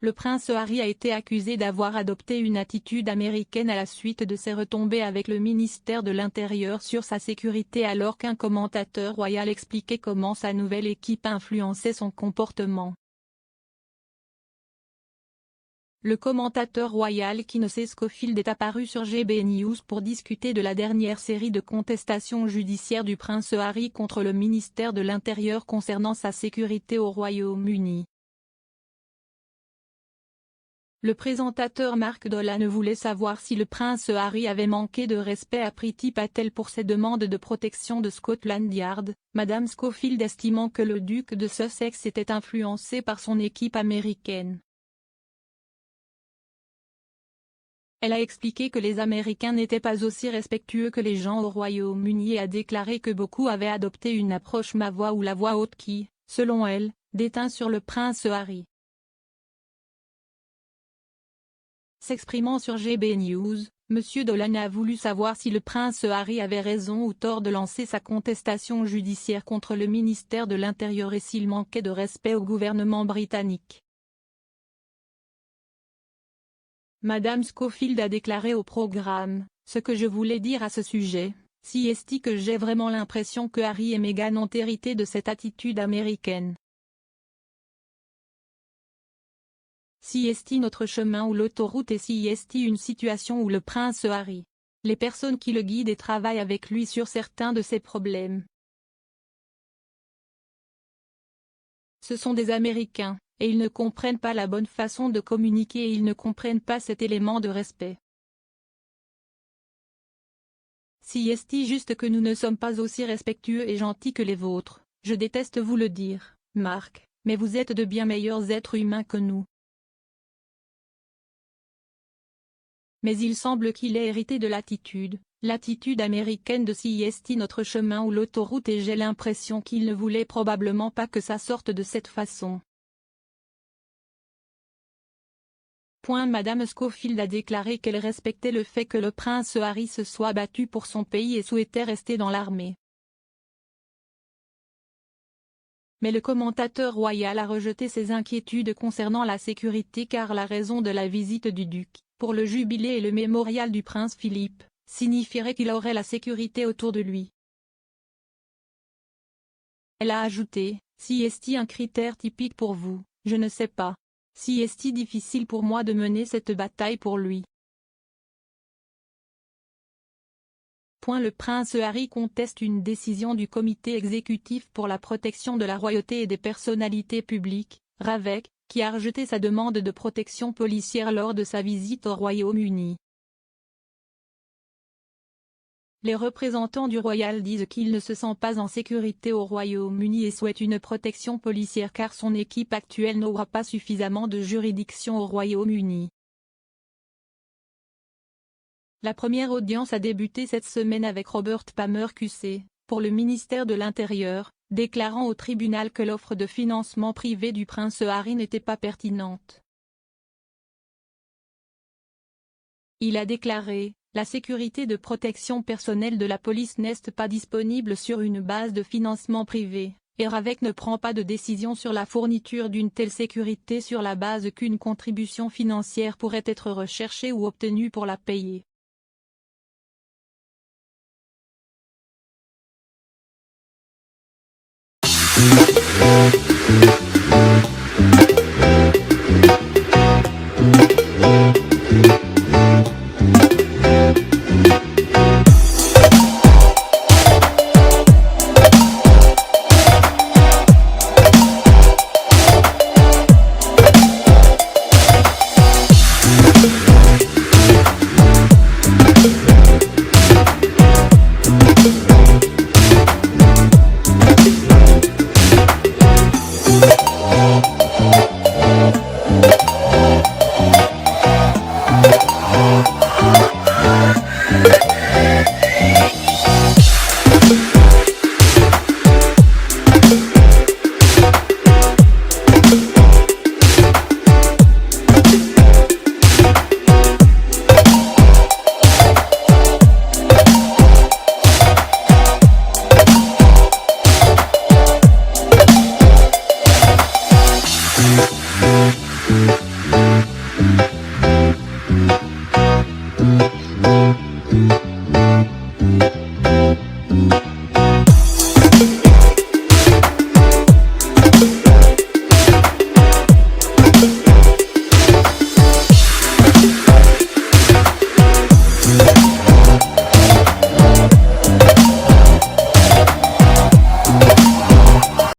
Le prince Harry a été accusé d'avoir adopté une attitude américaine à la suite de ses retombées avec le ministère de l'Intérieur sur sa sécurité alors qu'un commentateur royal expliquait comment sa nouvelle équipe influençait son comportement. Le commentateur royal Kenneth Scofield est apparu sur GB News pour discuter de la dernière série de contestations judiciaires du prince Harry contre le ministère de l'Intérieur concernant sa sécurité au Royaume-Uni. Le présentateur Mark Dolan voulait savoir si le prince Harry avait manqué de respect à Priti Patel pour ses demandes de protection de Scotland Yard, Madame Scofield estimant que le duc de Sussex était influencé par son équipe américaine. Elle a expliqué que les Américains n'étaient pas aussi respectueux que les gens au Royaume-Uni et a déclaré que beaucoup avaient adopté une approche ma voix ou la voix haute qui, selon elle, déteint sur le prince Harry. S'exprimant sur GB News, M. Dolan a voulu savoir si le prince Harry avait raison ou tort de lancer sa contestation judiciaire contre le ministère de l'Intérieur et s'il manquait de respect au gouvernement britannique. Madame Scofield a déclaré au programme « Ce que je voulais dire à ce sujet, c'est que j'ai vraiment l'impression que Harry et Meghan ont hérité de cette attitude américaine. C'est notre chemin ou l'autoroute et c'est une situation où le prince Harry. Les personnes qui le guident et travaillent avec lui sur certains de ses problèmes. Ce sont des Américains, et ils ne comprennent pas la bonne façon de communiquer et ils ne comprennent pas cet élément de respect. C'est juste que nous ne sommes pas aussi respectueux et gentils que les vôtres, je déteste vous le dire, Mark, mais vous êtes de bien meilleurs êtres humains que nous. Mais il semble qu'il ait hérité de l'attitude américaine de c'est notre chemin ou l'autoroute et j'ai l'impression qu'il ne voulait probablement pas que ça sorte de cette façon. Madame Scofield a déclaré qu'elle respectait le fait que le prince Harry se soit battu pour son pays et souhaitait rester dans l'armée. Mais le commentateur royal a rejeté ses inquiétudes concernant la sécurité car la raison de la visite du duc, pour le jubilé et le mémorial du prince Philippe, signifierait qu'il aurait la sécurité autour de lui. Elle a ajouté, c'est un critère typique pour vous, je ne sais pas. C'est difficile pour moi de mener cette bataille pour lui. Le prince Harry conteste une décision du comité exécutif pour la protection de la royauté et des personnalités publiques, RAVEC, qui a rejeté sa demande de protection policière lors de sa visite au Royaume-Uni. Les représentants du royal disent qu'il ne se sent pas en sécurité au Royaume-Uni et souhaite une protection policière car son équipe actuelle n'aura pas suffisamment de juridiction au Royaume-Uni. La première audience a débuté cette semaine avec Robert Palmer QC, pour le ministère de l'Intérieur, déclarant au tribunal que l'offre de financement privé du prince Harry n'était pas pertinente. Il a déclaré « La sécurité de protection personnelle de la police n'est pas disponible sur une base de financement privé, et RAVEC ne prend pas de décision sur la fourniture d'une telle sécurité sur la base qu'une contribution financière pourrait être recherchée ou obtenue pour la payer. »